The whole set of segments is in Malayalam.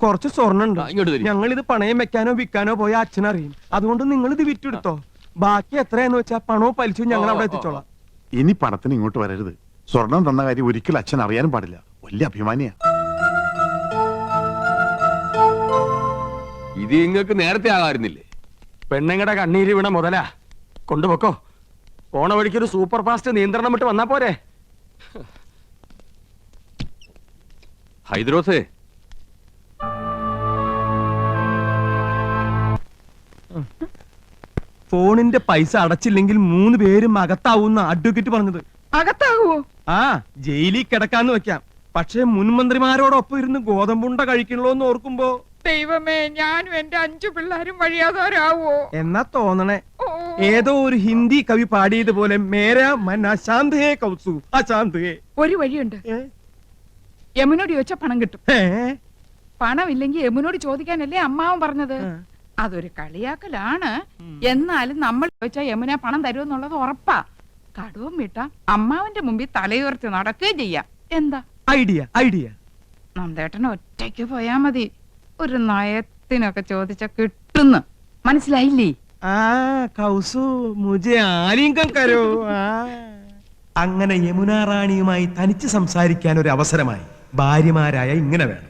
കുറച്ച് സ്വർണ്ണുണ്ട്. ഇങ്ങോട്ട് തരൂ. ഞങ്ങൾ ഇത് പണയം വെക്കാനോ വിൽക്കാനോ പോയ അച്ഛനറിയും. അതുകൊണ്ട് നിങ്ങൾ ഇത് വിറ്റെടുത്തോ. ബാക്കി എത്രയാന്ന് വെച്ചാ പണവും പലിശയും ഞങ്ങൾ അവിടെ എത്തിച്ചോളാം. ഇനി പണത്തിന് ഇങ്ങോട്ട് വരരുത്. സ്വർണം തന്ന കാര്യം ഒരിക്കലും അച്ഛൻ അറിയാനും പാടില്ല. വലിയ അഭിമാനിയാ. ഇത് നിങ്ങൾക്ക് നേരത്തെ ആകാറുന്നില്ലേ? പെണ്ണുങ്ങളുടെ കണ്ണീര് വീണ മുതലാ. കൊണ്ടുപോക്കോ. പോണ വഴിക്കൊരു സൂപ്പർ ഫാസ്റ്റ് നിയന്ത്രണം വിട്ട് വന്നാ പോരെ. ഹൈദ്രോസേ, ഫോണിന്റെ പൈസ അടച്ചില്ലെങ്കിൽ 3 പേരും അകത്താവൂന്ന അഡ്വക്കേറ്റ് പറഞ്ഞത്. അകത്താകുവോ? ആ, ജയിലിൽ കിടക്കാന്ന് വെക്കാം. പക്ഷെ മുൻമന്ത്രിമാരോടൊപ്പം ഇരുന്ന് ഗോതമ്പുണ്ട കഴിക്കണല്ലോന്ന് ഓർക്കുമ്പോ ദൈവമേ, ഞാനും എന്റെ 5 പിള്ളേരും വഴിയാതവരാവോ എന്നാ തോന്നണേ. ഏതോ ഒരു ഹിന്ദി കവി പാടിയതുപോലെ മേരാ മൻ അശാന്ത് ഹേ കൗസു അശാന്ത് ഹേ. ഒരു വഴിയുണ്ട്. യമുനോട് ചോദിച്ചാ പണം കിട്ടും. പണം ഇല്ലെങ്കിൽ യമുനോട് ചോദിക്കാനല്ലേ അമ്മാവൻ പറഞ്ഞത്. അതൊരു കളിയാക്കലാണ്. എന്നാലും നമ്മൾ ചോദിച്ചാൽ യമുന പണം തരുമെന്നുള്ളത് ഉറപ്പാ. കടവും വിട്ടാ അമ്മാവന്റെ മുമ്പിൽ തലയുയർത്തി നടക്കുകയും ചെയ്യാം. എന്താ ഐഡിയ? ഐഡിയ നന്ദേട്ടന് ഒറ്റയ്ക്ക് പോയാ മതി. ഒരു നയത്തിനൊക്കെ ചോദിച്ച കിട്ടുന്നു. മനസ്സിലായില്ലേ? ആ കൗസു മുझे ആലിംഗം കരോ. അങ്ങനെ യമുന റാണിയുമായി തനിച്ച് സംസാരിക്കാൻ ഒരു അവസരമായി. ഭാര്യമാരായ ഇങ്ങനെ വേണം.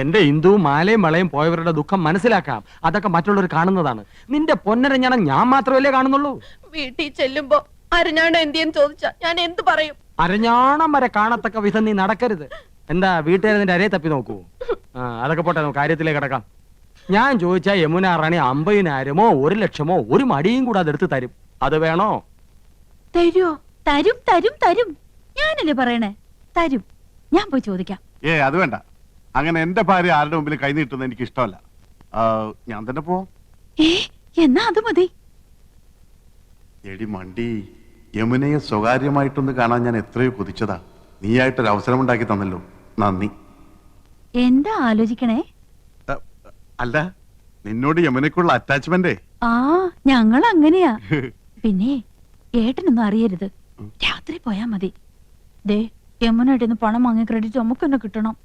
എന്റെ ഹിന്ദുവും മാലയും വളയും പോയവരുടെ ദുഃഖം മനസ്സിലാക്കാം. അതൊക്കെ മറ്റുള്ളവർ കാണുന്നതാണ്. നിന്റെ പൊന്നരഞ്ഞണം ഞാൻ മാത്രമല്ലേ കാണുന്നുള്ളൂ. വീട്ടിൽ ചെല്ലുമ്പോ അരഞ്ഞാണ് എന്തിയെന്ന് ചോദിച്ചാ ഞാൻ എന്ത് പറയും? അരഞ്ഞാണം വരെ കാണത്തക്ക വിധം നീ നടക്കരുത്. എന്താ വീട്ടുകാരെ നിന്റെ അരയെ തപ്പി നോക്കൂ? അതൊക്കെ പോട്ടെ, നമുക്ക് കാര്യത്തിലേക്ക് കിടക്കാം. ഞാൻ ചോദിച്ചാ യമുന റാണി 50,000-മോ 1,00,000-മോ ഒരു മടിയും കൂടെ അതെടുത്ത് തരും. അത് വേണോ? തരുമോ? തരും തരും തരും. ഞാനല്ലേ പറയണേ, തരും. ഞാൻ പോയി ചോദിക്കാം. അത് വേണ്ട. അങ്ങനെ എന്റെ ഭാര്യ ആരുടെ മുമ്പിൽ കൈ നീട്ടുന്നത് എനിക്ക് ഇഷ്ടമല്ല. ഞാൻ തന്നെ പോവാം. എന്നാ അത് മതി. എടി മണ്ടി, യമുനയെ സ്വകാര്യമായിട്ടൊന്ന് കാണാൻ ഞാൻ എത്രയോ കൊതിച്ചതാ. നീയായിട്ടൊരു അവസരം ഉണ്ടാക്കി തന്നല്ലോ, നന്ദി. എന്താ ആലോചിക്കണേ? അല്ല, നിന്നോട് യമുനക്കുള്ള അറ്റാച്ച്മെന്റ്. ഞങ്ങൾ അങ്ങനെയാ. പിന്നെ ഏട്ടനൊന്നും അറിയരുത്. രാത്രി പോയാ മതി. ദേ, യമുനയുടെ പണം വാങ്ങിയ ക്രെഡിറ്റ് നമുക്ക് തന്നെ കിട്ടണം.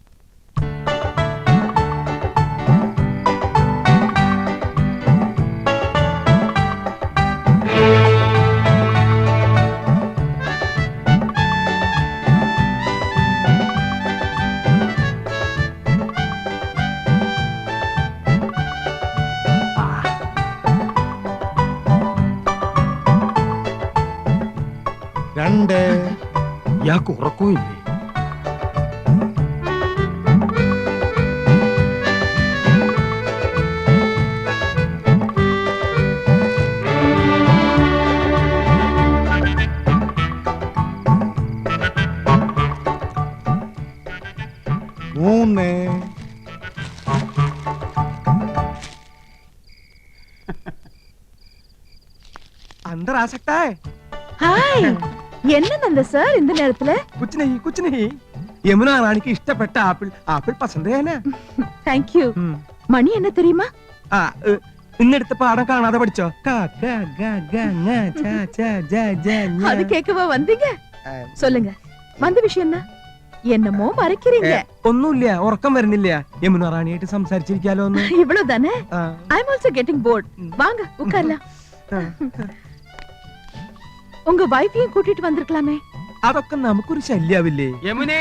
ഇയാൾക്ക് ഉറക്കമില്ലേ? अंदर आ सकता है? हाय, என்ன சார் இந்த நேரத்துல? कुछ नहीं. யமுனா ராணிக்கு இஷ்டப்பட்ட ஆப்பிள். ஆப்பிள் பசந்தே है ना? Thank you. மணி என்ன தெரியுமா? இன்னெடுத்த பாடம் காணாத படிச்சோ. அது கேட்கவா வந்தீங்க? சொல்லுங்க, வந்த விஷயம் என்ன? என்னமோ மறைக்கிறீங்க. ഒന്നുമില്ല, ഉറക്കം വരുന്നില്ല. യമുന റാണിയായിട്ട് സംസാരിച്ചിരിക്കാലോ ഒന്ന്. இவ்வளவுதானே? I am also getting bored. வாங்க உட்காரலாம். உங்க வைஃபையும் கூட்டிட்டு வந்திருக்கலாமே. അതൊക്കെ നമുക്കൊരു ശല്യാവില്ലേ? യമുനേ,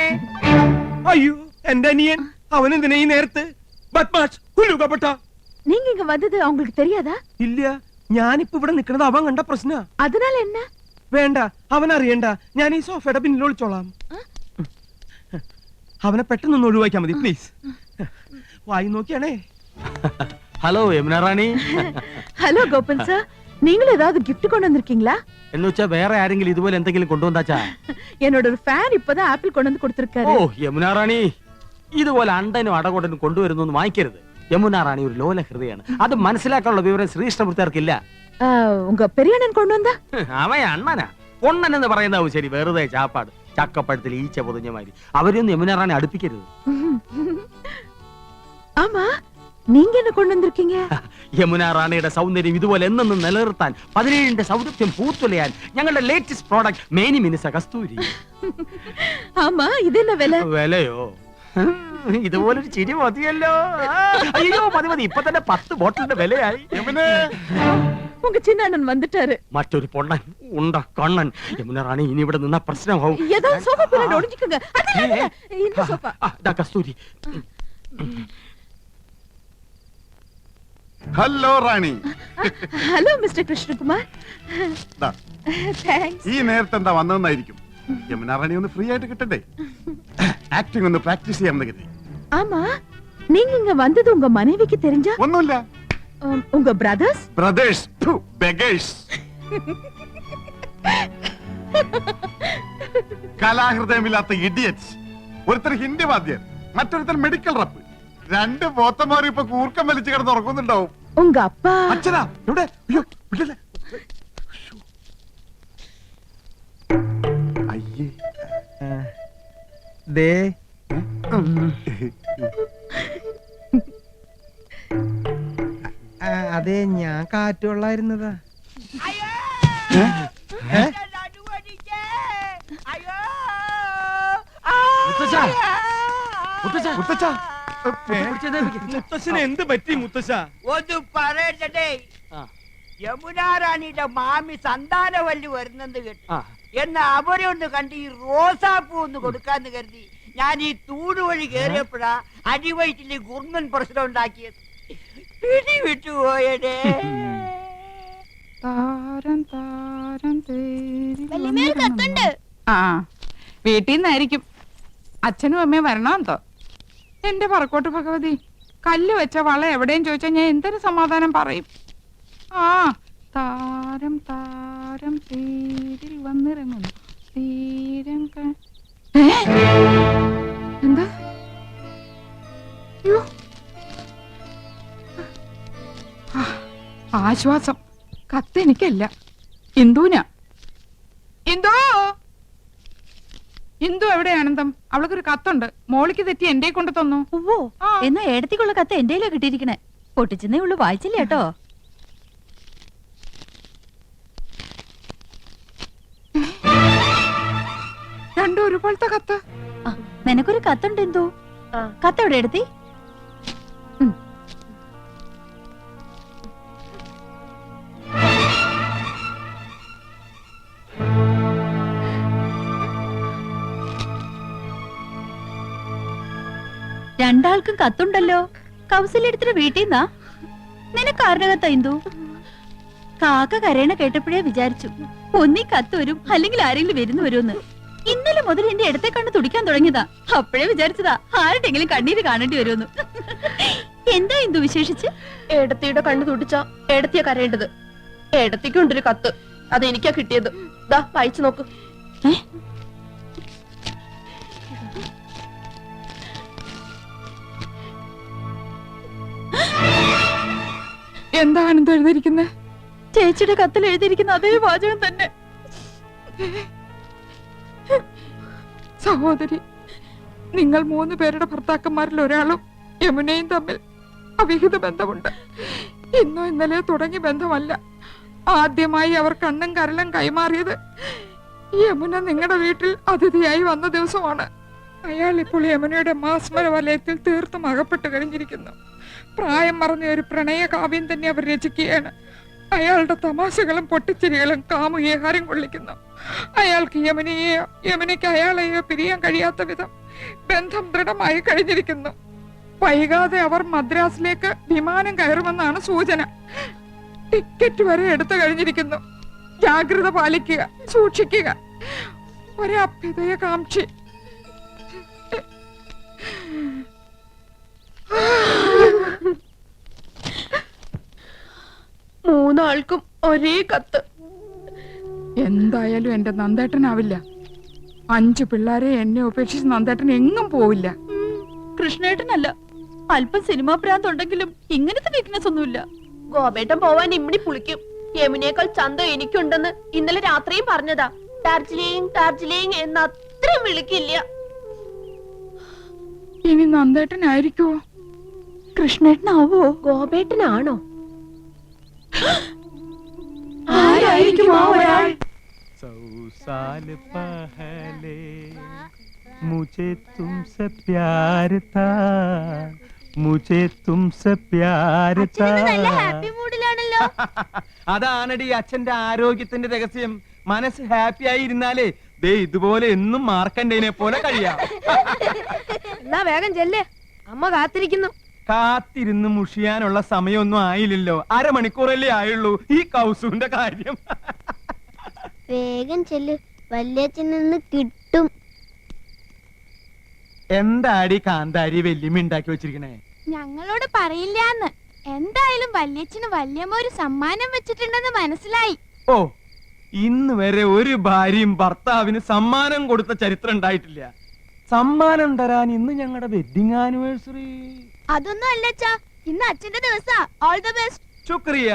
അയ്യോ എന്റെ അനിയൻ. അവൻ എന്തിനാ ഈ നേരത്ത്? ബദ്മാഷ്, ഹുലുകപട്ട. நீங்க இங்க வந்தது அவங்களுக்கு தெரியாதா? ഇല്ല, ഞാനിപ്പോ ഇവിടെ നിൽക്കുന്നത് അവൻ കണ്ട പ്രശ്ന. அதனால என்ன? വേണ്ട, അവൻ അറിയണ്ട. ഞാൻ ഈ സോഫയുടെ പിന്നിൽ ഒളിച്ചോളാം. അവനെ പെട്ടെന്ന് ഒഴിവാക്കിയാൽ മതി പ്ലീസ്. വായി നോക്കിയാണേ. ഹലോ യമുന റാണി. ഹലോ ഗോപൻ സർ, நீங்களும் ஏதாவது கிஃப்ட் கொண்டு வந்திருக்கீங்களா? എന്ന് വെച്ചാ വേറെ ആരെങ്കിലും ഇതുപോലെ എന്തെങ്കിലും കൊണ്ടുവന്നാച്ചാ? என்னோட ஒரு ஃபேன் இப்பதான் ஆப்பிள் கொண்டு வந்து கொடுத்திருக்காரு. ഓ യമുന റാണി, ഇതുപോലെ അണ്ടനും അടകൊണ്ടനും കൊണ്ടുവരുന്നു വാങ്ങിക്കരുത്. യമുന റാണി ഒരു ലോല ഹൃദയാണ്. അത് മനസ്സിലാക്കാനുള്ള വിവരം ശ്രീകൃഷ്ണപുരത്തുകാർക്കില്ല. உங்க பெரிய அண்ணன் கொண்டு வந்தா? അവൻ അണ്ണനാ. പൊണ്ണൻ എന്ന് പറയുന്നതാവും ശരി. വെറുതെ ചാപ്പാട്. ചക്കപ്പഴത്തിൽ ഈച്ച പൊതിഞ്ഞ മാതിരി. അവരെയൊന്നും യമുന റാണി അടുപ്പിക്കരുത്. ஆமா, நீங்க என்ன கொண்டு வந்திருக்கீங்க? യമുന റാണിയുടെ സൗന്ദര്യം ഇതുപോലെ എന്നെന്നും നിലനിർത്താൻ 17ന്റെ സൗരഭ്യം പൂത്തുലയാൻ ഞങ്ങളുടെ ലേറ്റസ്റ്റ് പ്രോഡക്റ്റ് മേനി മിനുസ കസ്തൂരി. ஆமா, இது என்ன விலை? വിലയോ? ഇതുപോലൊരു ചിരി മതിയല്ലോ. അയ്യോ മതി മതി, ഇപ്പൊ തന്നെ 10 ബോട്ടിലിന്റെ വിലയായി. യമുനേ உங்க சின்ன அண்ணன் வந்துட்டாரு. മറ്റൊരു പൊണ്ണൻ ഉണ്ട കണ്ണൻ. യമുന റാണി ഇനി ഇവിടെ നിന്ന പ്രശ്നമാവും. ஏதாவது சோஃபா பின்னாடி ஒளிஞ்சுக்குங்க. இந்த sofa. Kasthuri. Hello Rani. Hello mister Krishnakumar. ദാ, താങ്ക്സ്. ഈ നേരത്തെ എന്താ വന്നതെന്നായിരിക്കും. യമുന റാണി ഒന്ന് ഫ്രീ ആയിട്ട് കിട്ടണ്ടേ? ആക്ടിംഗ് ഒന്ന് പ്രാക്ടീസ് ചെയ്യാമെന്ന് കരുതി. ஆமா, நீங்க இங்க வந்தது உங்க மனைவிக்கு தெரிஞ்சா? ഒന്നുമില്ല. உங்க பிரதர்ஸ்? Brothers, beggars. കലാഹൃദയമില്ലാത്ത ഇഡിയറ്റ്സ്. ഒരുത്തർ ഹിന്ദി വാദ്യർ, മറ്റൊരുത്തർ മെഡിക്കൽ റപ്പ്. 2 പോത്തന്മാരും ഇപ്പൊ കൂർക്കം വലിച്ചു കിടന്ന് ഉറങ്ങുന്നുണ്ടാവും. உங்க அப்பா? അച്ഛനാ എവിടെ? അയ്യോ വിടല്ലേ. അയ്യേ. ദേ അതെ, ഞാൻ കാറ്റുകൊള്ളായിരുന്നതാ. മുത്തശ്ശന് എന്ത് പറ്റി മുത്തശ്ശ? ഒന്ന് പറയട്ടെ, യമുനാ റാണിയുടെ മാമി സന്താനവല്ലി വരുന്നെന്ന് കേട്ടു. എന്നാ അവരെ ഒന്ന് കണ്ട് ഈ റോസാപ്പൂ ഒന്ന് കൊടുക്കാന്ന് കരുതി ഞാൻ ഈ തൂട് വഴി കേറിയപ്പോഴാ അടിവയറ്റില് ഗുർമൻ പ്രശ്നം ഉണ്ടാക്കിയത്. പിടി വിട്ടുപോയടേ. താരം താരം ആ വീട്ടിൽ നിന്നായിരിക്കും. അച്ഛനും അമ്മയും വരണമെന്തോ. എന്റെ പറക്കോട്ട് ഭഗവതി, കല്ല് വെച്ച വള എവിടെയും ചോദിച്ചാൽ ഞാൻ എന്തൊരു സമാധാനം പറയും. ആ താരം താരം തേരിൽ വന്നിറങ്ങുന്നു തീരം എന്താ? ആശ്വാസം. കത്ത് എനിക്കല്ല, ഇന്ദുവിനാ. ഇന്ദു, ഇന്ദു എവിടെ ആനന്ദം? അവൾക്കൊരു കത്തുണ്ട്. മോളിക്ക് തെറ്റി എന്റെ കൊണ്ട് തന്നു. ഓ, എന്നാ ഏടത്തിക്കുള്ള കത്ത് എന്റെയിലാ കിട്ടിയിരിക്കണേ. പൊട്ടിച്ചെന്നേ ഉള്ളു, വായിച്ചില്ല കേട്ടോ. രണ്ടും ഒരുപോലത്തെ കത്ത്. നിനക്കൊരു കത്തുണ്ട് എന്തോ. കത്ത് എവിടെ എടുത്തി? രണ്ടാൾക്കും കത്തുണ്ടല്ലോ. കൗസല്യടുത്തിട്ട് വീട്ടിൽ നിന്നാ? നിനക്ക് ആരുടെ കത്താ ഇന്ദു? കാക്ക കരയണ കേട്ടപ്പോഴേ വിചാരിച്ചു ഒന്നീ കത്ത് വരും, അല്ലെങ്കിൽ ആരെങ്കിലും വരുന്നു വരുമെന്ന്. ഇന്നലെ മുതൽ എന്റെ ഇടത്തെ കണ്ണ് തുടിക്കാൻ തുടങ്ങിയതാ. അപ്പോഴേ വിചാരിച്ചതാ ആരുടെങ്കിലും കണ്ണീര് കാണേണ്ടി വരുമെന്ന്. എന്താ ഇന്ദു വിശേഷിച്ച്? ഏടത്തിയുടെ കണ്ണ് തുടിച്ച ഏടത്തിയ കരയേണ്ടത്. ഏടത്തിക്കുണ്ടൊരു കത്ത്, അത് എനിക്കാ കിട്ടിയത്. ദാ വായിച്ചു നോക്ക്. എന്താ ആനന്ദം എഴുതിയിരിക്കുന്നത്? ചേച്ചിയുടെ കത്തിൽ എഴുതിയിരിക്കുന്ന അതേ വാചകം തന്നെ. സഹോദരി, നിങ്ങൾ 3 പേരുടെ ഭർത്താക്കന്മാരിൽ ഒരാളും യമുനയും തമ്മിൽ അവിഹിത ബന്ധമുണ്ട്. ഇന്നോ ഇന്നലെ തുടങ്ങിയ ബന്ധമല്ല. ആദ്യമായി അവർ കണ്ണും കരളും കൈമാറിയത് യമുന നിങ്ങളുടെ വീട്ടിൽ അതിഥിയായി വന്ന ദിവസമാണ്. അയാൾ ഇപ്പോൾ യമുനയുടെ മാസ്മര വലയത്തിൽ തീർത്തും അകപ്പെട്ടു കഴിഞ്ഞിരിക്കുന്നു. പ്രായം മറന്ന ഒരു പ്രണയ കാവ്യം തന്നെ അവർ രചിക്കുകയാണ്. അയാളുടെ തമാശകളും പൊട്ടിച്ചിരികളും കാമുകീഹാരം കൊള്ളിക്കുന്നു. അയാൾക്ക് യമുനയെയോ യമുനയ്ക്ക് അയാളെയോ പിരിയാൻ കഴിയാത്ത വിധം ബന്ധം ദൃഢമായി കഴിഞ്ഞിരിക്കുന്നു. വൈകാതെ അവർ മദ്രാസിലേക്ക് വിമാനം കയറുമെന്നാണ് സൂചന. ടിക്കറ്റ് വരെ എടുത്തു കഴിഞ്ഞിരിക്കുന്നു. ജാഗ്രത പാലിക്കുക, സൂക്ഷിക്കുക. ഒരഭ്യുദയകാംക്ഷി. മൂന്നാൾക്കും ഒരേ കത്ത്. എന്തായാലും എന്റെ നന്ദേട്ടനാവില്ല. 5 പിള്ളേരെ എന്നെ ഉപേക്ഷിച്ച് നന്ദേട്ടൻ എങ്ങും പോവില്ല. കൃഷ്ണേട്ടനല്ല, അല്പം സിനിമാ ഭ്രാന്തുണ്ടെങ്കിലും ഇങ്ങനത്തെ വീക്ക്നെസ് ഒന്നുമില്ല. ഗോപേട്ടൻ പോവാൻ ഇമ്മിണി പുളിക്കും. യമുനേക്കാൾ ചന്തം എനിക്കുണ്ടെന്ന് ഇന്നലെ രാത്രിയും പറഞ്ഞതാ. ഡാർജിലിംഗ് ഡാർജിലിംഗ് എന്ന് അത്രയും വിളിക്കില്ല. ഇനി നന്ദേട്ടനായിരിക്കുവോ? കൃഷ്ണേട്ടനാവോ? ഗോപേട്ടനാണോ? ആരായിരിക്കും ആ ഒരാൾ? मुझे तुमसे प्यार था मुझे तुमसे प्यार था ഹാപ്പി മൂഡിലാണല്ലോ. അതാണടി അച്ഛന്റെ ആരോഗ്യത്തിന്റെ രഹസ്യം. മനസ്സ് ഹാപ്പി ആയി ഇരുന്നാലേ ദേ ഇതുപോലെ എന്നും മാർക്കണ്ടേനെ പോലെ കഴിയാം. എന്നാ വേഗം ചെല്ലേ, അമ്മ കാത്തിരിക്കുന്നു. കാത്തിരുന്ന് മുഷിയാനുള്ള സമയമൊന്നും ആയില്ലല്ലോ. അരമണിക്കൂറല്ലേ ആയുള്ളൂ ഈ കൗസുവിന്റെ കാര്യം. വേഗം ചെല്ല്, വല്യച്ഛൻ നിന്ന് കിട്ടും. എന്താടി കാന്താരി വെല്ലുമി ഉണ്ടാക്കി വെച്ചിരിക്കണേ? ഞങ്ങളോട് പറയില്ലാന്ന്. എന്തായാലും വല്യച്ഛന് വല്യമ്മ ഒരു സമ്മാനം വെച്ചിട്ടുണ്ടെന്ന് മനസ്സിലായി. ഓ, ഇന്ന് വരെ ഒരു ഭാര്യയും ഭർത്താവിന് സമ്മാനം കൊടുത്ത ചരിത്രം ഉണ്ടായിട്ടില്ല. സമ്മാനം തരാൻ ഇന്ന് ഞങ്ങളുടെ വെഡിങ് ആനിവേഴ്സറി. അതൊന്നും അല്ലച്ചാ, ഇന്ന് അച്ഛന്റെ ദിവസാ. All the best. ശുക്രിയ.